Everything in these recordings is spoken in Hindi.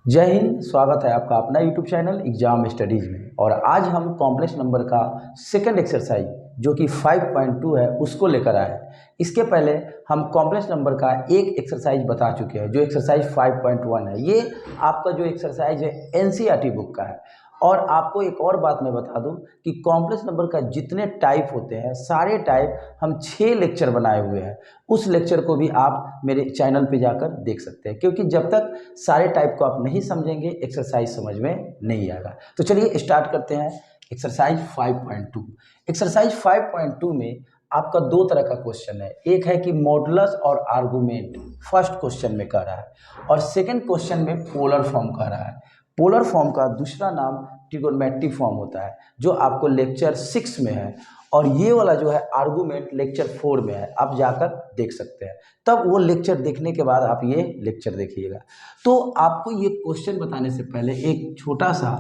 जय हिंद। स्वागत है आपका अपना यूट्यूब चैनल एग्जाम स्टडीज में। और आज हम कॉम्प्लेक्स नंबर का सेकंड एक्सरसाइज जो कि 5.2 है उसको लेकर आए हैं। इसके पहले हम कॉम्प्लेक्स नंबर का एक एक्सरसाइज बता चुके हैं जो एक्सरसाइज 5.1 है। ये आपका जो एक्सरसाइज है एनसीईआरटी बुक का है। और आपको एक और बात मैं बता दूं कि कॉम्प्लेक्स नंबर का जितने टाइप होते हैं सारे टाइप हम 6 लेक्चर बनाए हुए हैं। उस लेक्चर को भी आप मेरे चैनल पे जाकर देख सकते हैं, क्योंकि जब तक सारे टाइप को आप नहीं समझेंगे एक्सरसाइज समझ में नहीं आएगा। तो चलिए स्टार्ट करते हैं एक्सरसाइज 5.2। एक्सरसाइज 5.2 में आपका दो तरह का क्वेश्चन है। एक है कि मॉडुलस और आर्गुमेंट फर्स्ट क्वेश्चन में कह रहा है, और सेकंड क्वेश्चन में पोलर फॉर्म कह रहा है। पोलर फॉर्म का दूसरा नाम ट्रिगोनोमेट्रिक फॉर्म होता है जो आपको लेक्चर 6 में है, और ये वाला जो है आर्गुमेंट लेक्चर 4 में है। आप जाकर देख सकते हैं, तब वो लेक्चर देखने के बाद आप ये लेक्चर देखिएगा। तो आपको ये क्वेश्चन बताने से पहले एक छोटा सा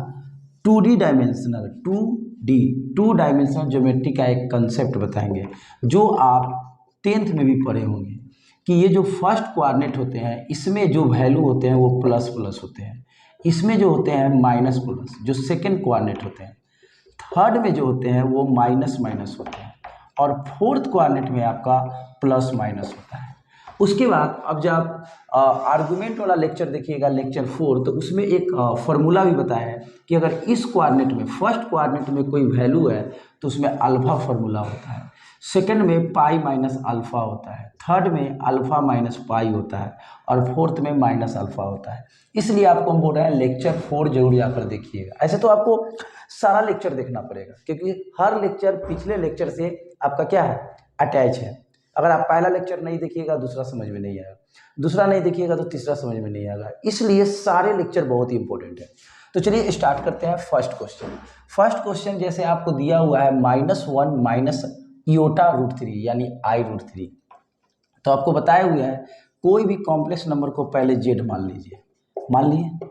2D डायमेंशनल 2 डायमेंशनल ज्योमेट्री का एक कंसेप्ट बताएंगे जो आप 10th में भी पढ़े होंगे कि ये जो फर्स्ट कोऑर्डिनेट होते हैं इसमें जो वैल्यू होते हैं वो प्लस प्लस होते हैं, इसमें जो होते हैं माइनस प्लस। जो सेकंड कोऑर्डिनेट होते हैं थर्ड में जो होते हैं वो माइनस माइनस होते हैं, और फोर्थ कोऑर्डिनेट में आपका प्लस माइनस होता है। उसके बाद अब जब आर्गुमेंट वाला लेक्चर देखिएगा लेक्चर 4, तो उसमें एक फॉर्मूला भी बताया है कि अगर इस कोऑर्डिनेट में फर्स्ट कोऑर्डिनेट में कोई वैल्यू है तो उसमें अल्फा फॉर्मूला होता है, सेकंड में पाई माइनस अल्फा होता है, थर्ड में अल्फा माइनस पाई होता है, और फोर्थ में माइनस अल्फा होता है। इसलिए आपको हम बोल रहे हैं लेक्चर 4 जरूर जाकर देखिएगा। ऐसे तो आपको सारा लेक्चर देखना पड़ेगा क्योंकि हर लेक्चर पिछले लेक्चर से आपका क्या है, अटैच है। अगर आप पहला लेक्चर नहीं देखिएगा दूसरा समझ में नहीं आएगा, दूसरा नहीं देखिएगा तो तीसरा समझ में नहीं आएगा। इसलिए सारे लेक्चर बहुत ही इंपॉर्टेंट है। तो चलिए स्टार्ट करते हैं फर्स्ट क्वेश्चन। फर्स्ट क्वेश्चन जैसे आपको दिया हुआ है -1 माइनस इयोटा रूट 3 यानी I√3। तो आपको बताए हुए हैं कोई भी कॉम्प्लेक्स नंबर को पहले जेड मान लीजिए। मान लिए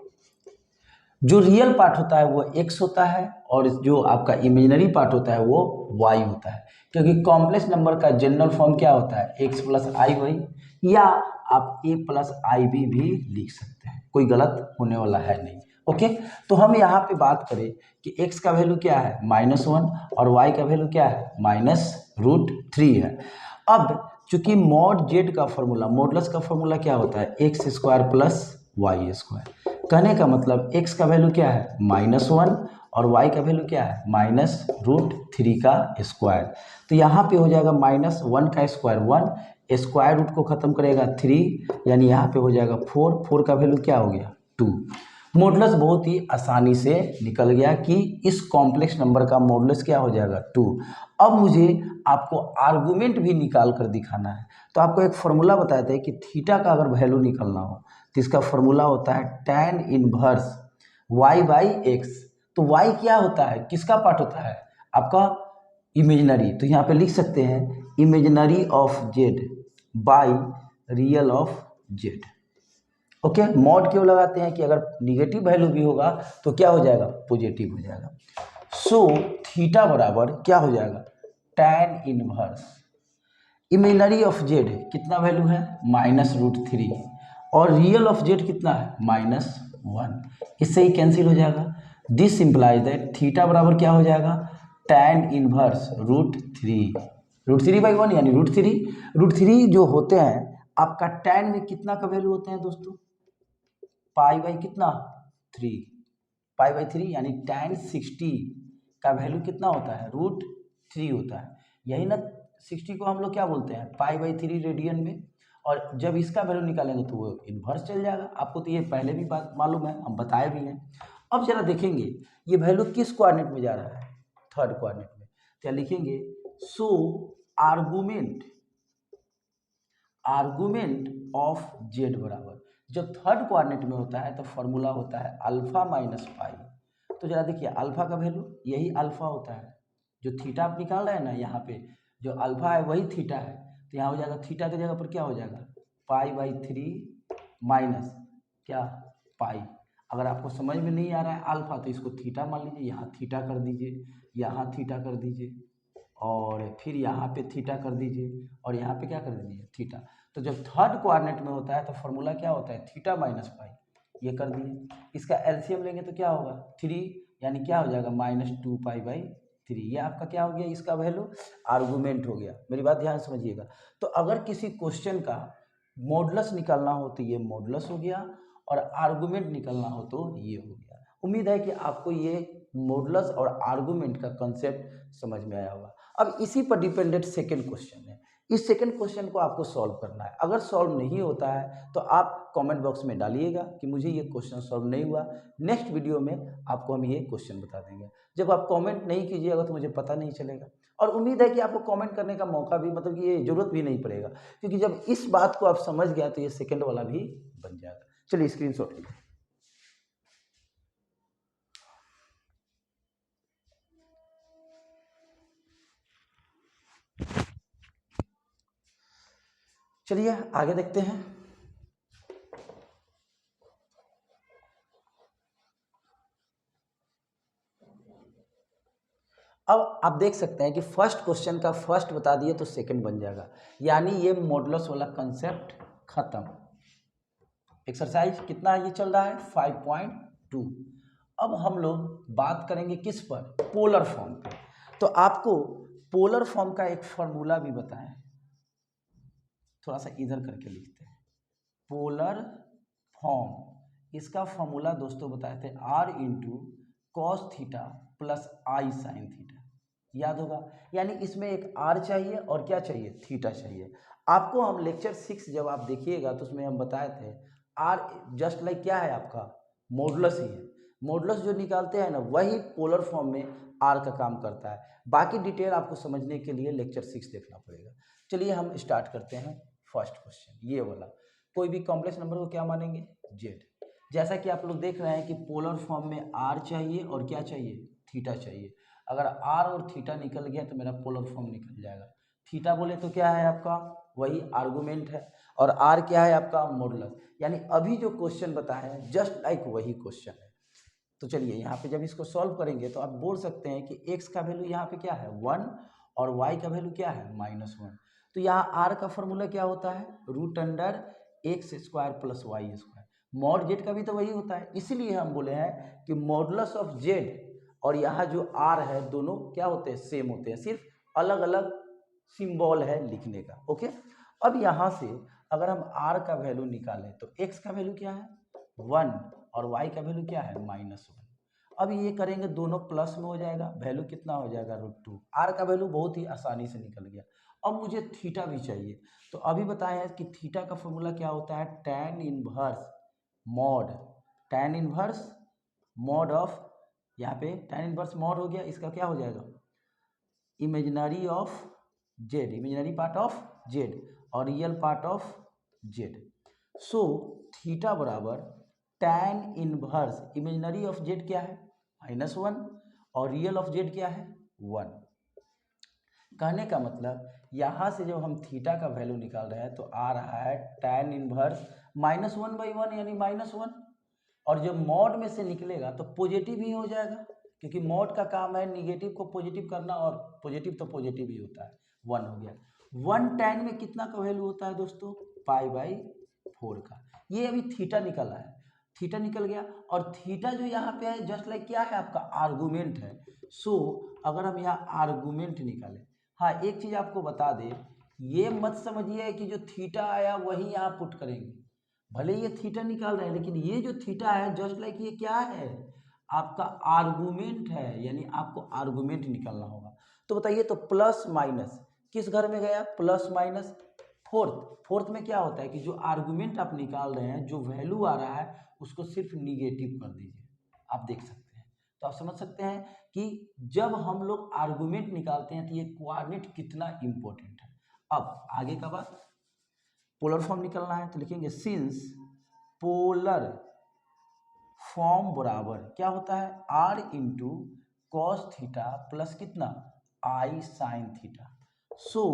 जो रियल पार्ट होता है वो x होता है, और जो आपका इमेजिनरी पार्ट होता है वो y होता है। क्योंकि कॉम्प्लेक्स नंबर का जनरल फॉर्म क्या होता है, x प्लस आई वाई, या आप a प्लस आई बी भी लिख सकते हैं, कोई गलत होने वाला है नहीं। ओके, तो हम यहाँ पे बात करें कि x का वैल्यू क्या है -1 और y का वैल्यू क्या है -√3 है। अब चूंकि मॉड जेड का फॉर्मूला मॉडुलस का फॉर्मूला क्या होता है x² प्लस y²। कहने का मतलब x का वैल्यू क्या है -1 और y का वैल्यू क्या है -√3 का स्क्वायर। तो यहाँ पे हो जाएगा -1 का स्क्वायर 1, स्क्वायर रूट को खत्म करेगा 3, यानी यहाँ पे हो जाएगा 4। 4 का वैल्यू क्या हो गया 2। मॉडुलस बहुत ही आसानी से निकल गया कि इस कॉम्प्लेक्स नंबर का मॉडुलस क्या हो जाएगा 2। अब मुझे आपको आर्गुमेंट भी निकाल कर दिखाना है। तो आपको एक फॉर्मूला बताया था कि थीटा का अगर वैल्यू निकलना हो तो इसका फॉर्मूला होता है tan inverse y by x. तो y क्या होता है, किसका पार्ट होता है, आपका इमेजिनरी। तो यहाँ पे लिख सकते हैं imaginary of Z by real of Z. Okay, mod क्यों लगाते हैं कि अगर निगेटिव वैल्यू भी होगा तो क्या हो जाएगा, पॉजिटिव हो जाएगा। सो थीटा बराबर क्या हो जाएगा tan inverse imaginary of Z कितना वैल्यू है -√3, और रियल ऑफ जेड कितना है -1। इससे ही कैंसिल हो जाएगा। दिस इम्प्लाइज दैट थीटा बराबर क्या हो जाएगा tan इनवर्स √3। √3/1 यानी √3। √3 जो होते हैं आपका tan में कितना का वैल्यू होते हैं दोस्तों, पाई बाई कितना 3, पाई/3 यानी tan 60 का वैल्यू कितना होता है √3 होता है। यही ना 60 को हम लोग क्या बोलते हैं पाई/3 रेडियन में। और जब इसका वैल्यू निकालेंगे तो वो इन्वर्स चल जाएगा। आपको तो ये पहले भी बात मालूम है, हम बताए भी हैं। अब जरा देखेंगे ये वैल्यू किस कोऑर्डिनेट में जा रहा है, थर्ड कोऑर्डिनेट में। क्या लिखेंगे, सो आर्गुमेंट आर्गुमेंट ऑफ जेड बराबर, जब थर्ड कोऑर्डिनेट में होता है तो फॉर्मूला होता है अल्फा माइनस पाई। तो जरा देखिए अल्फा का वैल्यू यही अल्फा होता है, जो थीटा आप निकाल रहे हैं ना, यहाँ पे जो अल्फा है वही थीटा है। तो यहाँ हो जाएगा थीटा की जगह पर क्या हो जाएगा पाई/3 माइनस क्या पाई। अगर आपको समझ में नहीं आ रहा है अल्फा तो इसको थीटा मान लीजिए, यहाँ थीटा कर दीजिए, यहाँ थीटा कर दीजिए, और फिर यहाँ पे थीटा कर दीजिए, और यहाँ पे क्या कर दीजिए थीटा। तो जब थर्ड कोऑर्डिनेट में होता है तो फॉर्मूला क्या होता है थीटा माइनस पाई। ये कर दिए। इसका एलसीएम लेंगे तो क्या होगा 3, यानी क्या हो जाएगा -2π/3। ये आपका क्या हो गया, इसका वैल्यू आर्गूमेंट हो गया। मेरी बात ध्यान समझिएगा। तो अगर किसी क्वेश्चन का मॉडुलस निकालना हो तो ये मॉडुलस हो गया, और आर्गूमेंट निकालना हो तो ये हो गया। उम्मीद है कि आपको ये मॉडुलस और आर्गूमेंट का कंसेप्ट समझ में आया होगा। अब इसी पर डिपेंडेंट सेकंड क्वेश्चन है। इस सेकंड क्वेश्चन को आपको सॉल्व करना है। अगर सॉल्व नहीं होता है तो आप कमेंट बॉक्स में डालिएगा कि मुझे ये क्वेश्चन सॉल्व नहीं हुआ। नेक्स्ट वीडियो में आपको हम ये क्वेश्चन बता देंगे। जब आप कमेंट नहीं कीजिएगा तो मुझे पता नहीं चलेगा, और उम्मीद है कि आपको कमेंट करने का मौका भी, मतलब कि ये जरूरत भी नहीं पड़ेगा, क्योंकि जब इस बात को आप समझ गया तो ये सेकंड वाला भी बन जाएगा। चलिए स्क्रीनशॉट लीजिए। चलिए आगे देखते हैं। अब आप देख सकते हैं कि फर्स्ट क्वेश्चन का फर्स्ट बता दिए तो सेकंड बन जाएगा, यानी ये मॉडुलस वाला कंसेप्ट खत्म। एक्सरसाइज कितना ये चल रहा है 5.2। अब हम लोग बात करेंगे किस पर, पोलर फॉर्म पे। तो आपको पोलर फॉर्म का एक फॉर्मूला भी बताएं, थोड़ा सा इधर करके लिखते हैं। पोलर फॉर्म, इसका फॉर्मूला दोस्तों बताए थे r/cos theta plus i sin theta, याद होगा। यानी इसमें एक r चाहिए और क्या चाहिए, थीटा चाहिए। आपको हम लेक्चर 6 जब आप देखिएगा तो उसमें हम बताए थे r जस्ट लाइक क्या है आपका मॉडुलस ही है। मॉडुलस जो निकालते हैं ना, वही पोलर फॉर्म में r का काम करता है। बाकी डिटेल आपको समझने के लिए लेक्चर 6 देखना पड़ेगा। चलिए हम स्टार्ट करते हैं फर्स्ट क्वेश्चन, ये वाला। कोई भी कॉम्प्लेक्स नंबर को क्या मानेंगे, जेड। जैसा कि आप लोग देख रहे हैं कि पोलर फॉर्म में आर चाहिए और क्या चाहिए, थीटा चाहिए। अगर आर और थीटा निकल गया तो मेरा पोलर फॉर्म निकल जाएगा। थीटा बोले तो क्या है आपका, वही आर्गुमेंट है, और आर क्या है आपका मॉडुलस। यानी अभी जो क्वेश्चन बताया है जस्ट लाइक वही क्वेश्चन है। तो चलिए यहाँ पे जब इसको सॉल्व करेंगे तो आप बोल सकते हैं कि x का वैल्यू यहाँ पे क्या है 1 और y का वैल्यू क्या है -1। तो यहाँ r का फॉर्मूला क्या होता है, √x² + y²। मॉड जेड का भी तो वही होता है, इसीलिए हम बोले हैं कि मॉडुलस ऑफ जेड और यहाँ जो r है दोनों क्या होते हैं, सेम होते हैं, सिर्फ अलग अलग सिंबल है लिखने का। ओके, अब यहाँ से अगर हम r का वैल्यू निकालें तो x का वैल्यू क्या है 1 और y का वैल्यू क्या है -1। अब ये करेंगे दोनों प्लस में हो जाएगा, वैल्यू कितना हो जाएगा √2। r का वैल्यू बहुत ही आसानी से निकल गया। अब मुझे थीटा भी चाहिए, तो अभी बताया है कि थीटा का फॉर्मूला क्या होता है, tan इनवर्स मॉड ऑफ, यहाँ पे tan इनवर्स मॉड हो गया, इसका क्या हो जाएगा imaginary of Z, imaginary part of Z और real part of Z. So theta बराबर tan inverse imaginary of Z क्या है -1 और रियल ऑफ जेड क्या है 1। कहने का मतलब यहाँ से जब हम थीटा का वैल्यू निकाल रहे हैं तो आ रहा है tan इनवर्स -1/1 यानी -1, और जब मॉड में से निकलेगा तो पॉजिटिव ही हो जाएगा, क्योंकि मॉड का काम है निगेटिव को पॉजिटिव करना, और पॉजिटिव तो पॉजिटिव ही होता है। 1 हो गया। 1 tan में कितना का वैल्यू होता है दोस्तों, π/4 का। ये अभी थीटा निकला है, थीटा निकल गया, और थीटा जो यहाँ पे है जस्ट लाइक क्या है आपका आर्गुमेंट है। सो अगर हम यहाँ आर्गुमेंट निकालें, हाँ एक चीज़ आपको बता दें, ये मत समझिए कि जो थीटा आया वही यहाँ पुट करेंगे। भले ये थीटा निकाल रहे हैं लेकिन ये जो थीटा है जस्ट लाइक ये क्या है आपका आर्गुमेंट है, यानी आपको आर्गुमेंट निकालना होगा। तो बताइए, तो प्लस माइनस किस घर में गया, प्लस माइनस फोर्थ में क्या होता है कि जो आर्गुमेंट आप निकाल रहे हैं, जो वैल्यू आ रहा है उसको सिर्फ निगेटिव कर दीजिए। आप देख सकते हैं, तो आप समझ सकते हैं कि जब हम लोग आर्गुमेंट निकालते हैं तो ये कोऑर्डिनेट कितना इंपॉर्टेंट है। अब आगे का बात, पोलर फॉर्म निकलना है तो लिखेंगे सिंस पोलर फॉर्म बराबर क्या होता है r/cos थीटा प्लस कितना i sin theta. So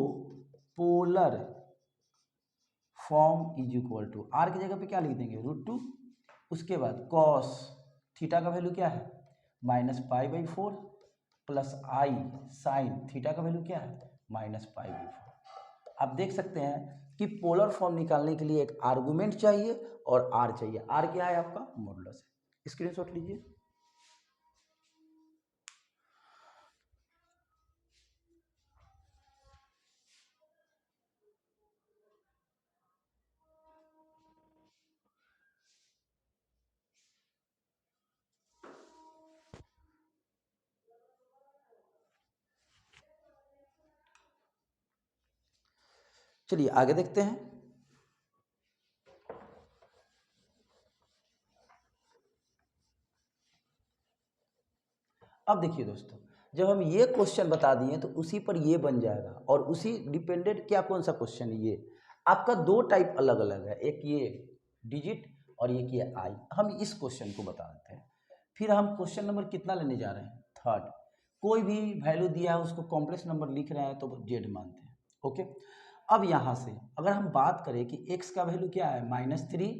polar form is equal to r की जगह पे क्या लिख देंगे √2, उसके बाद cos थीटा का वैल्यू क्या है -π/4 प्लस i sin थीटा का वैल्यू क्या है -π/4। आप देख सकते हैं कि पोलर फॉर्म निकालने के लिए एक आर्गुमेंट चाहिए और आर चाहिए। आर क्या है आपका? मॉडुलस है। स्क्रीनशॉट लीजिए। चलिए आगे देखते हैं। अब देखिए दोस्तों, जब हम ये क्वेश्चन बता दिए तो उसी पर ये बन जाएगा और उसी डिपेंडेंट क्या कौन सा क्वेश्चन है ये आपका। दो टाइप अलग अलग है, एक ये डिजिट और एक ये आई। हम इस क्वेश्चन को बता देते हैं। फिर हम क्वेश्चन नंबर कितना लेने जा रहे हैं? थर्ड। कोई भी वैल्यू दिया है उसको कॉम्प्लेक्स नंबर लिख रहे हैं तो जेड मानते हैं। ओके। अब यहाँ से अगर हम बात करें कि x का वैल्यू क्या है? -3।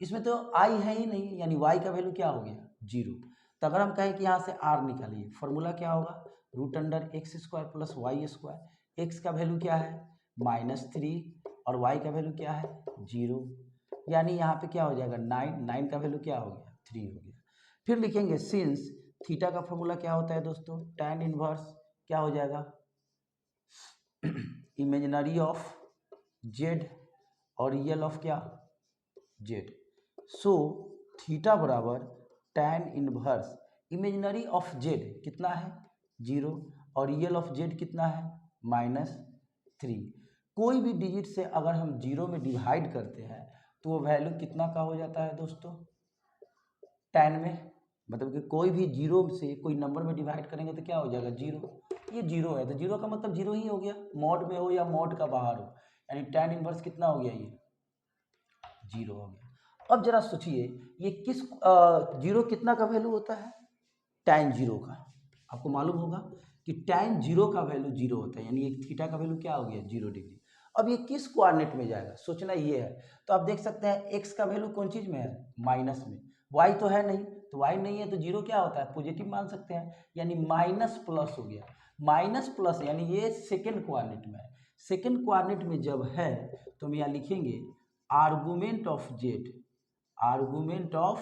इसमें तो i है ही नहीं, यानी y का वैल्यू क्या हो गया? 0। तो अगर हम कहें कि यहाँ से r निकालिए, फॉर्मूला क्या होगा? √x² + y²। x का वैल्यू क्या है? -3 और y का वैल्यू क्या है? 0। यानी यहाँ पे क्या हो जाएगा? 9 का वैल्यू क्या हो गया? 3 हो गया। फिर लिखेंगे सिंस थीटा का फॉर्मूला क्या होता है दोस्तों? tan इनवर्स क्या हो जाएगा? इमेजिनरी ऑफ जेड और रियल ऑफ क्या? जेड। सो थीटा बराबर tan inverse imaginary of Z कितना है? 0 और रियल ऑफ जेड कितना है? -3। कोई भी डिजिट से अगर हम 0 में डिवाइड करते हैं तो वो वैल्यू कितना का हो जाता है दोस्तों? tan में। मतलब कि कोई भी 0 से कोई नंबर में डिवाइड करेंगे तो क्या हो जाएगा? 0। ये 0 है तो 0 का मतलब 0 ही हो गया, मॉड में हो या मॉड का बाहर हो। यानी tan इनवर्स कितना हो गया? ये 0 हो गया। अब जरा सोचिए ये किस 0 कितना का वैल्यू होता है? tan 0 का। आपको मालूम होगा कि tan 0 का वैल्यू 0 होता है, यानी एक थीटा का वैल्यू क्या हो गया? 0 डिग्री। अब ये किस कोऑर्डिनेट में जाएगा सोचना ये है। तो आप देख सकते हैं x का वैल्यू कौन चीज में है? माइनस में। y तो है नहीं, तो y नहीं है तो 0 क्या होता है? पॉजिटिव मान सकते हैं, यानी माइनस प्लस हो गया। माइनस प्लस यानी ये सेकेंड कोऑर्डिनेट में है। सेकेंड कोऑर्डिनेट में जब है तो हम यहाँ लिखेंगे argument of Z. Argument of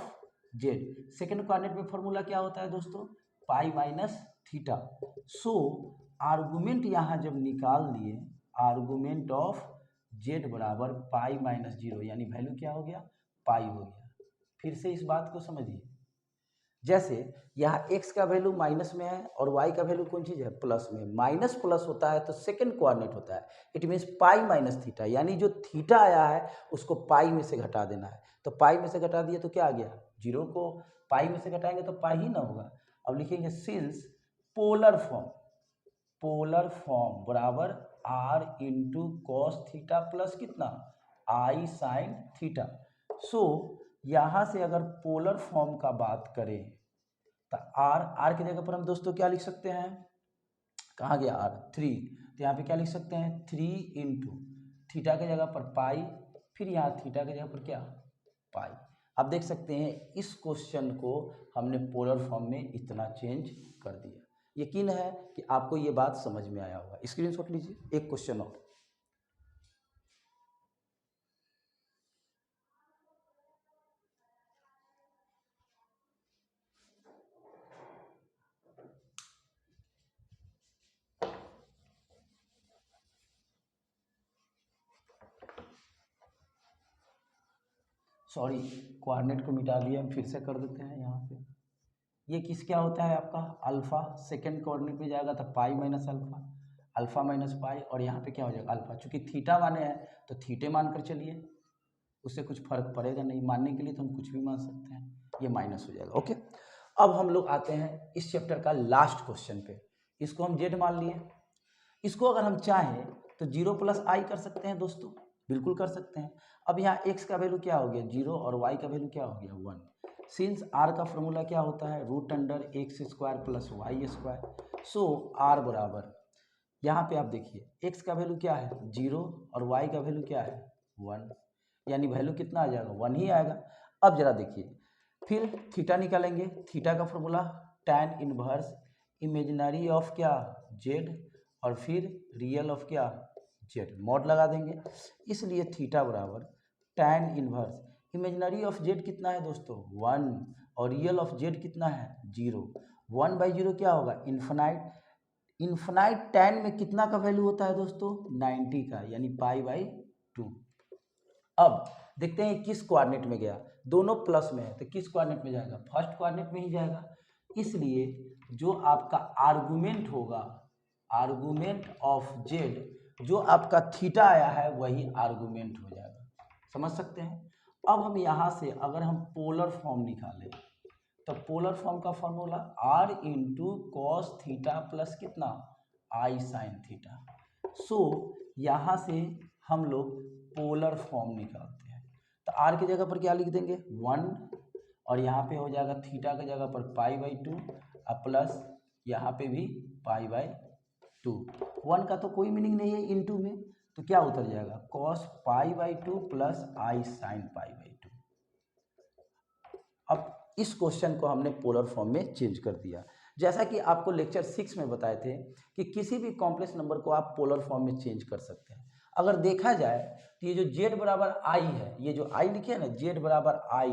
Z second coordinate में फॉर्मूला क्या होता है दोस्तों? Pi minus theta. So argument यहाँ जब निकाल दिए, आर्गुमेंट ऑफ जेड बराबर पाई माइनस 0, यानी वैल्यू क्या हो गया? पाई हो गया। फिर से इस बात को समझिए, जैसे यहाँ x का वैल्यू माइनस में है और y का वैल्यू कौन चीज़ है? प्लस में। माइनस प्लस होता है तो सेकेंड कोऑर्डिनेट होता है। It means pi minus theta, यानी जो थीटा आया है उसको पाई में से घटा देना है। तो पाई में से घटा दिए तो क्या आ गया? 0 को पाई में से घटाएंगे तो पाई ही ना होगा। अब लिखेंगे since polar form, polar form बराबर r into cos theta plus कितना? i sine theta. सो यहाँ से अगर पोलर फॉर्म का बात करें तो r की जगह पर हम दोस्तों क्या लिख सकते हैं? कहाँ गया r? 3। तो यहाँ पे क्या लिख सकते हैं? 3 इंटू थीटा की जगह पर पाई, फिर यहाँ थीटा की जगह पर क्या? पाई। आप देख सकते हैं इस क्वेश्चन को हमने पोलर फॉर्म में इतना चेंज कर दिया। यकीन है कि आपको ये बात समझ में आया होगा। स्क्रीनशॉट लीजिए। एक क्वेश्चन और। सॉरी, कोऑर्डिनेट को मिटा दिया, हम फिर से कर देते हैं यहाँ पे। ये किस क्या होता है आपका? अल्फा। सेकेंड कोऑर्डिनेट में जाएगा तो pi minus alpha, alpha minus pi, और यहाँ पे क्या हो जाएगा? अल्फा। चूंकि थीटा माने हैं तो थीटे मान कर चलिए, उससे कुछ फर्क पड़ेगा नहीं। मानने के लिए तो हम कुछ भी मान सकते हैं। ये माइनस हो जाएगा। ओके। अब हम लोग आते हैं इस चैप्टर का लास्ट क्वेश्चन पे। इसको हम जेड मान लिए। इसको अगर हम चाहें तो 0 + i कर सकते हैं दोस्तों, बिल्कुल कर सकते हैं। अब यहाँ x का वैल्यू क्या हो गया? 0 और y का वैल्यू क्या हो गया? 1। सिंस r का फॉर्मूला क्या होता है? √x² + y²। सो r बराबर, यहाँ पे आप देखिए x का वैल्यू क्या है? 0 और y का वैल्यू क्या है? 1। यानी वैल्यू कितना आ जाएगा? 1 ही आएगा। अब जरा देखिए, फिर थीटा निकालेंगे। थीटा का formula tan inverse imaginary of क्या? जेड और फिर रियल ऑफ क्या? जेड, मॉड लगा देंगे, इसलिए थीटा बराबर tan inverse imaginary of Z कितना है दोस्तों 1 और रियल ऑफ जेड कितना है 0। 1/0 क्या होगा इन्फिनाइट, इन्फिनाइट tan में कितना का वैल्यू होता है दोस्तों 90 का, यानी π/2। अब देखते हैं किस कोऑर्डिनेट में गया, दोनों प्लस में है तो किस कोऑर्डिनेट में जाएगा फर्स्ट कोऑर्डिनेट में ही जाएगा, इसलिए जो आपका आर्गुमेंट होगा, आर्गुमेंट ऑफ जेड जो आपका थीटा आया है वही आर्गुमेंट हो जाएगा, समझ सकते हैं। अब हम यहाँ से अगर हम पोलर फॉर्म निकालें तो पोलर फॉर्म का formula r into cos theta plus कितना i साइन थीटा। सो यहाँ से हम लोग पोलर फॉर्म निकालते हैं तो r की जगह पर क्या लिख देंगे 1 और यहाँ पे हो जाएगा थीटा की जगह पर π/2 और प्लस यहाँ पे भी π/2। 1 का तो कोई मीनिंग नहीं है इनटू में, तो क्या उतर जाएगा cos π/2 प्लस i साइन π/2। अब इस क्वेश्चन को हमने पोलर फॉर्म में चेंज कर दिया। जैसा कि आपको लेक्चर 6 में बताए थे कि किसी भी कॉम्प्लेक्स नंबर को आप पोलर फॉर्म में चेंज कर सकते हैं। अगर देखा जाए तो ये जो z बराबर i है, ये जो i लिखे है ना z बराबर i,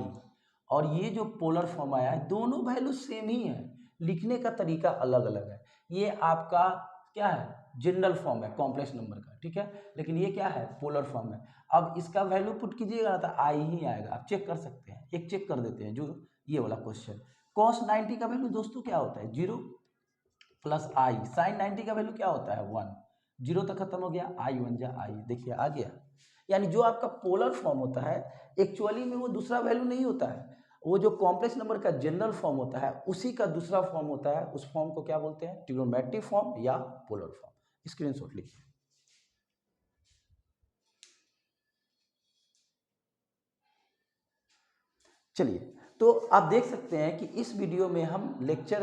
और ये जो पोलर फॉर्म आया है दोनों वैल्यू सेम ही है, लिखने का तरीका अलग अलग है। ये आपका क्या है जनरल फॉर्म है कॉम्प्लेक्स नंबर का, ठीक है, लेकिन ये क्या है पोलर फॉर्म है। अब इसका वैल्यू पुट कीजिएगा तो i ही आएगा, आप चेक कर सकते हैं, एक चेक कर देते हैं जो ये वाला क्वेश्चन। cos 90 का वैल्यू दोस्तों क्या होता है 0 प्लस i, साइन 90 का वैल्यू क्या होता है 1, 0 तक खत्म हो गया i 1 जा i, देखिए आ गया। यानी जो आपका पोलर फॉर्म होता है एक्चुअली में वो दूसरा वैल्यू नहीं होता है, वो जो कॉम्प्लेक्स नंबर का जनरल फॉर्म होता है उसी का दूसरा फॉर्म होता है, उस फॉर्म को क्या बोलते हैं ट्रिग्नोमेट्रिक फॉर्म या पोलर फॉर्म। स्क्रीनशॉट लीजिए। चलिए, तो आप देख सकते हैं कि इस वीडियो में हम लेक्चर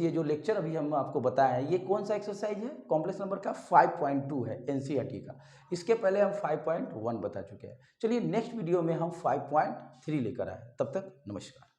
ये जो लेक्चर अभी हम आपको बताए हैं ये कौन सा एक्सरसाइज है कॉम्प्लेक्स नंबर का 5.2 है एनसीईआरटी का। इसके पहले हम 5.1 बता चुके हैं। चलिए नेक्स्ट वीडियो में हम 5.3 लेकर आए, तब तक नमस्कार।